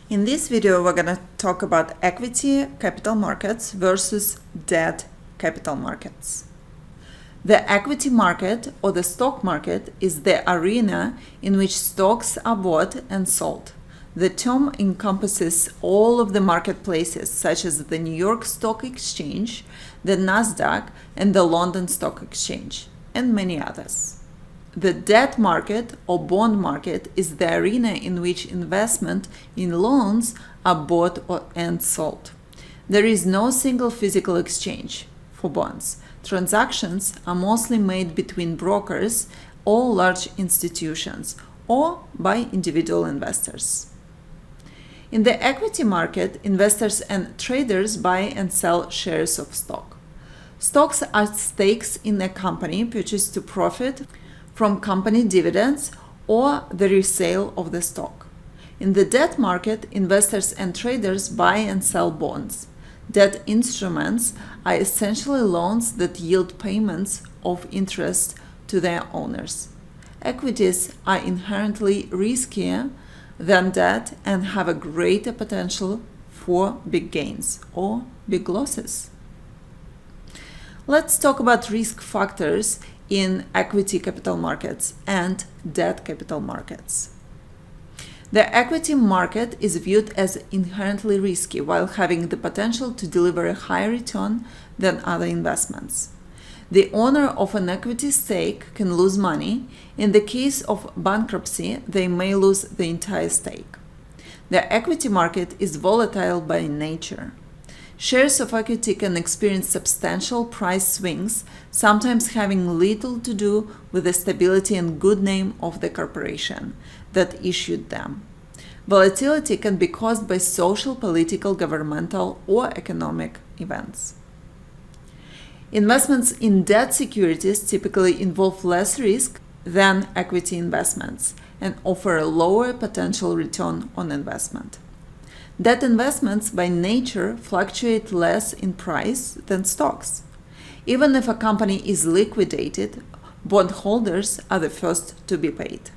In this video, we're going to talk about equity capital markets versus debt capital markets. The equity market or the stock market is the arena in which stocks are bought and sold. The term encompasses all of the marketplaces such as the New York Stock Exchange, the Nasdaq, and the London Stock Exchange, and many others. The debt market or bond market is the arena in which investment in loans are bought and sold. There is no single physical exchange for bonds. Transactions are mostly made between brokers or large institutions or by individual investors. In the equity market, investors and traders buy and sell shares of stock. Stocks are stakes in a company purchased to profit from company dividends or the resale of the stock. In the debt market, investors and traders buy and sell bonds. Debt instruments are essentially loans that yield payments of interest to their owners. Equities are inherently riskier than debt and have a greater potential for big gains or big losses. Let's talk about risk factors in equity capital markets and debt capital markets. The equity market is viewed as inherently risky while having the potential to deliver a higher return than other investments. The owner of an equity stake can lose money. In the case of bankruptcy, they may lose the entire stake. The equity market is volatile by nature. Shares of equity can experience substantial price swings, sometimes having little to do with the stability and good name of the corporation that issued them. Volatility can be caused by social, political, governmental, or economic events. Investments in debt securities typically involve less risk than equity investments and offer a lower potential return on investment. Debt investments by nature fluctuate less in price than stocks. Even if a company is liquidated, bondholders are the first to be paid.